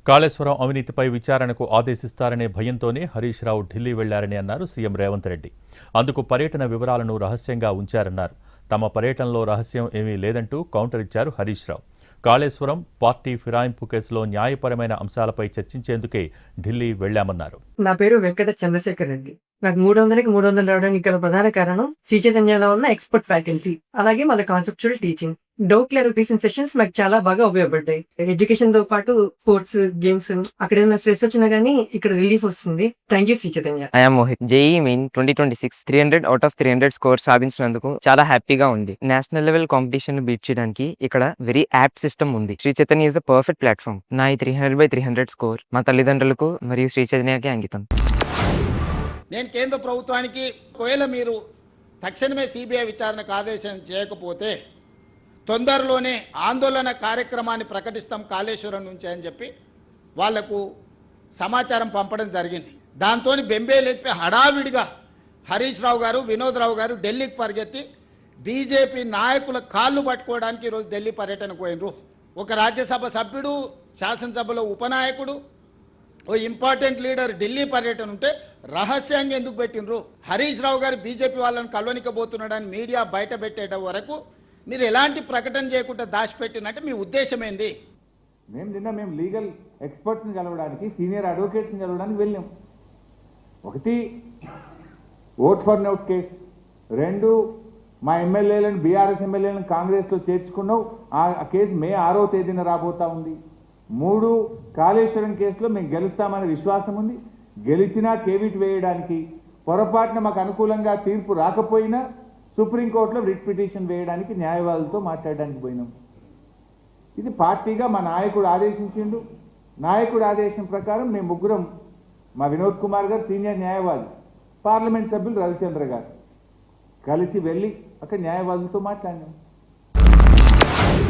కాళేశ్వరం అవినీతిపై విచారణకు ఆదేశిస్తారనే భయంతోనే హరీష్ రావు ఢిల్లీ వెళ్లారని అన్నారు సీఎం రేవంత్ రెడ్డి. అందుకు పర్యటన వివరాలను రహస్యంగా ఉంచారన్నారు. తమ పర్యటనలో రహస్యం ఏమీ లేదంటూ కౌంటర్ ఇచ్చారు హరీష్ రావు. కాళేశ్వరం పార్టీ ఫిరాయింపు కేసులో న్యాయపరమైన అంశాలపై చర్చించేందుకే ఢిల్లీ వెళ్లామన్నారు. నా పేరు వెంకట చంద్రశేఖర్ రెడ్డి. నాకు 300కి 300 రావడానికి గల ప్రధాన కారణం శ్రీ చైతన్యలో ఉన్న ఎక్స్పర్ట్ ఫ్యాకల్టీ, అలాగే వాళ్ళ conceptual teaching, doubt clarification sessions నాకు చాలా బాగా ఉపయోగపడ్డాయి. ఎడ్యుకేషన్ తో పాటు స్పోర్ట్స్, గేమ్స్, అక్కడ ఏదైనా స్ట్రెస్ వచ్చినా గానీ ఇక్కడ రిలీఫ్ వస్తుంది. Thank you Shri Chaitanya. I am Mohit. JEE Main 2026 300 out of 300 score సాధించినందుకు చాలా హ్యాపీగా ఉంది. నేషనల్ లెవెల్ కాంపిటీషన్ బీట్ చేయడానికి ఇక్కడ వెరీ యాప్ట్ సిస్టమ్ ఉంది. Sri Chaitanya is the perfect platform. నా ఈ 300/300 స్కోర్ మా తల్లిదండ్రులకు మరియు శ్రీ చైతన్యకి అంకితం. నేను కేంద్ర ప్రభుత్వానికి ఒకవేళ మీరు తక్షణమే సిబిఐ విచారణకు ఆదేశం చేయకపోతే తొందరలోనే ఆందోళన కార్యక్రమాన్ని ప్రకటిస్తాం కాళేశ్వరం నుంచి అని చెప్పి వాళ్లకు సమాచారం పంపడం జరిగింది. దాంతో బెంబేలెత్తి హడావిడిగా హరీష్ రావు గారు, వినోద్ రావు గారు ఢిల్లీకి పరిగెత్తి బీజేపీ నాయకుల కాళ్ళు పట్టుకోవడానికి ఈరోజు ఢిల్లీ పర్యటనకు పోయినరు. ఒక రాజ్యసభ సభ్యుడు, శాసనసభలో ఉపనాయకుడు, ఓ ఇంపార్టెంట్ లీడర్ ఢిల్లీ పర్యటన ఉంటే రహస్యంగా ఎందుకు పెట్టినరు? హరీష్ రావు గారు బీజేపీ వాళ్ళని కలవనికబోతున్నాడని మీడియా బయట పెట్టేట వరకు మీరు ఎలాంటి ప్రకటన చేయకుండా దాచిపెట్టినట్టే మీ ఉద్దేశం ఏంది? మేము లీగల్ ఎక్స్పర్ట్స్ని కలవడానికి, సీనియర్ అడ్వకేట్స్ని కలవడానికి వెళ్ళాం. ఒకటి ఓట్ ఫర్ నోట్ కేసు, రెండు మా ఎమ్మెల్యేలను, బీఆర్ఎస్ ఎమ్మెల్యేలను కాంగ్రెస్లో చేర్చుకున్నావు, ఆ కేసు మే 6వ తేదీన రాబోతా ఉంది. మూడు, కాళేశ్వరం కేసులో మేము గెలుస్తామనే విశ్వాసం ఉంది. గెలిచినా కేవిట్ వేయడానికి, పొరపాటున మాకు అనుకూలంగా తీర్పు రాకపోయినా సుప్రీంకోర్టులో రిట్ పిటిషన్ వేయడానికి న్యాయవాదులతో మాట్లాడడానికి పోయినాం. ఇది పార్టీగా మా నాయకుడు ఆదేశించిండు. నాయకుడు ఆదేశం ప్రకారం మేము ముగ్గురం, మా వినోద్ కుమార్ గారు సీనియర్ న్యాయవాది, పార్లమెంట్ సభ్యులు రవిచంద్ర గారు కలిసి వెళ్ళి అక్కడ న్యాయవాదులతో మాట్లాడినాం.